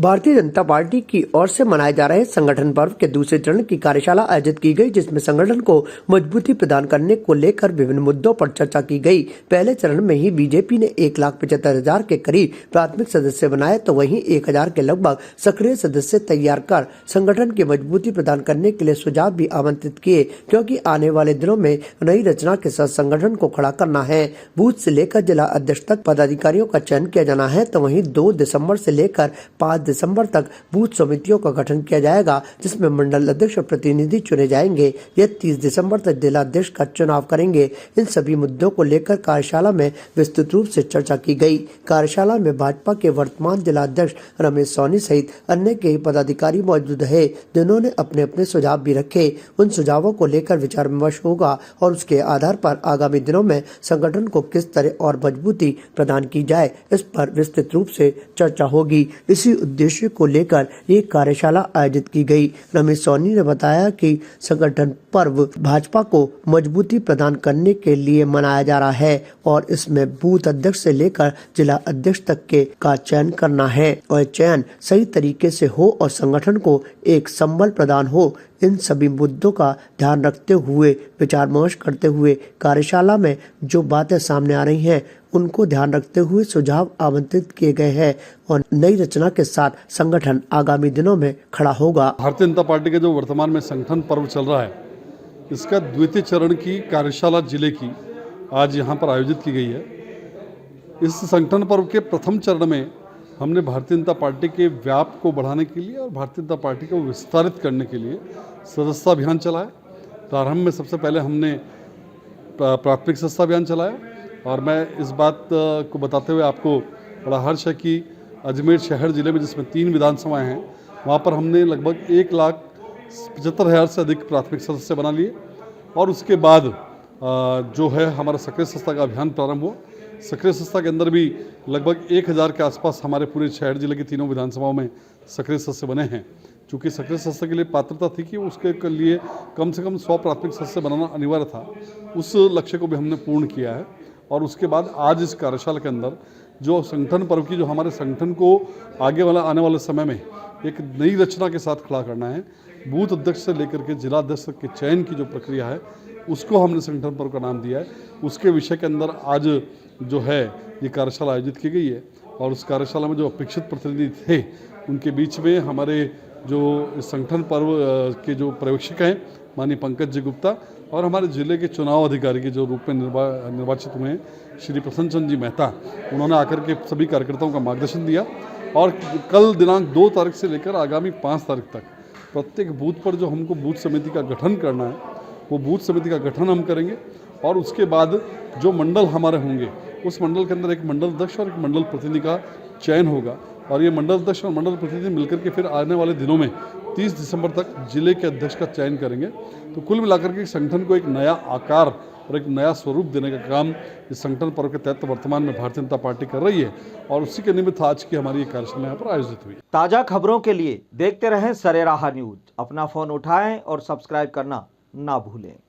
Bharatiya Janata party की ओर से मनाए जा रहे संगठन पर्व के दूसरे चरण की कार्यशाला आयोजित की गई, जिसमें संगठन को मजबूती प्रदान करने को लेकर विभिन्न मुद्दों पर चर्चा की गई। पहले चरण में ही बीजेपी ने 1,75,000 के करीब प्राथमिक सदस्य बनाए, तो वहीं 1,000 के लगभग सक्रिय सदस्य तैयार कर संगठन की मजबूती प्रदान करने के लिए सुझाव भी आमंत्रित किए, क्योंकि आने वाले दिनों में नई रचना के साथ संगठन को खड़ा करना है। बूथ से लेकर जिला अध्यक्ष तक पदाधिकारियों का चयन किया जाना है, तो वहीं 2 दिसंबर से लेकर 5 दिसंबर तक बूथ समितियों का गठन किया जाएगा, जिसमें मंडल अध्यक्ष और प्रतिनिधि चुने जाएंगे। यह 30 दिसंबर तक जिला अध्यक्ष का चुनाव करेंगे। इन सभी मुद्दों को लेकर कार्यशाला में विस्तृत रूप से चर्चा की गई। कार्यशाला में भाजपा के वर्तमान जिला अध्यक्ष रमेश सोनी सहित अन्य कई पदाधिकारी मौजूद है, जिन्होंने अपने अपने सुझाव भी रखे। उन सुझावों को लेकर विचार विमर्श होगा और उसके आधार पर आगामी दिनों में संगठन को किस तरह और मजबूती प्रदान की जाए, इस पर विस्तृत रूप से चर्चा होगी। इसी उद्देश्य को लेकर ये कार्यशाला आयोजित की गई। रमेश सोनी ने बताया कि संगठन पर्व भाजपा को मजबूती प्रदान करने के लिए मनाया जा रहा है और इसमें बूथ अध्यक्ष से लेकर जिला अध्यक्ष तक के का चयन करना है और चयन सही तरीके से हो और संगठन को एक संबल प्रदान हो। इन सभी मुद्दों का ध्यान रखते हुए विचार विमर्श करते हुए कार्यशाला में जो बातें सामने आ रही हैं, उनको ध्यान रखते हुए सुझाव आमंत्रित किए गए हैं और नई रचना के साथ संगठन आगामी दिनों में खड़ा होगा। भारतीय जनता पार्टी के जो वर्तमान में संगठन पर्व चल रहा है, इसका द्वितीय चरण की कार्यशाला जिले की आज यहाँ पर आयोजित की गई है। इस संगठन पर्व के प्रथम चरण में हमने भारतीय जनता पार्टी के व्याप को बढ़ाने के लिए और भारतीय जनता पार्टी को विस्तारित करने के लिए सदस्यता अभियान चलाया। प्रारंभ में सबसे पहले हमने प्राथमिक सदस्यता अभियान चलाया और मैं इस बात को बताते हुए आपको बड़ा हर्ष है कि अजमेर शहर जिले में, जिसमें 3 विधानसभाएं हैं, वहाँ पर हमने लगभग 1,75,000 से अधिक प्राथमिक सदस्य बना लिए और उसके बाद जो है हमारा सक्रिय सदस्यता का अभियान प्रारंभ हुआ। सक्रिय सदस्यता के अंदर भी लगभग 1,000 के आसपास हमारे पूरे शहर जिले की तीनों विधानसभाओं में सक्रिय सदस्य बने हैं। चूँकि सक्रिय सदस्य के लिए पात्रता थी कि उसके लिए कम से कम 100 प्राथमिक सदस्य बनाना अनिवार्य था, उस लक्ष्य को भी हमने पूर्ण किया है। और उसके बाद आज इस कार्यशाला के अंदर जो संगठन पर्व की जो हमारे संगठन को आने वाले समय में एक नई रचना के साथ खड़ा करना है, बूथ अध्यक्ष से लेकर के जिला अध्यक्ष के चयन की जो प्रक्रिया है, उसको हमने संगठन पर्व का नाम दिया है। उसके विषय के अंदर आज जो है ये कार्यशाला आयोजित की गई है और उस कार्यशाला में जो अपेक्षित प्रतिनिधि थे, उनके बीच में हमारे जो संगठन पर्व के जो पर्यवेक्षक हैं माननीय पंकज जी गुप्ता और हमारे जिले के चुनाव अधिकारी के जो रूप में निर्वाचित हुए हैं श्री प्रसन्न चंद्र जी मेहता, उन्होंने आकर के सभी कार्यकर्ताओं का मार्गदर्शन दिया। और कल दिनांक 2 तारीख से लेकर आगामी 5 तारीख तक प्रत्येक बूथ पर जो हमको बूथ समिति का गठन करना है, वो बूथ समिति का गठन हम करेंगे और उसके बाद जो मंडल हमारे होंगे, उस मंडल के अंदर एक मंडल अध्यक्ष और एक मंडल प्रतिनिधि का चयन होगा और ये मंडल अध्यक्ष और मंडल प्रतिनिधि मिलकर के फिर आने वाले दिनों में 30 दिसंबर तक जिले के अध्यक्ष का चयन करेंगे। तो कुल मिलाकर के संगठन को एक नया आकार और एक नया स्वरूप देने का काम इस संगठन पर्व के तहत वर्तमान में भारतीय जनता पार्टी कर रही है और उसी के निमित्त आज की हमारी ये कार्यशाला यहाँ पर आयोजित हुई। ताज़ा खबरों के लिए देखते रहें सरेराह न्यूज। अपना फोन उठाएं और सब्सक्राइब करना ना भूलें।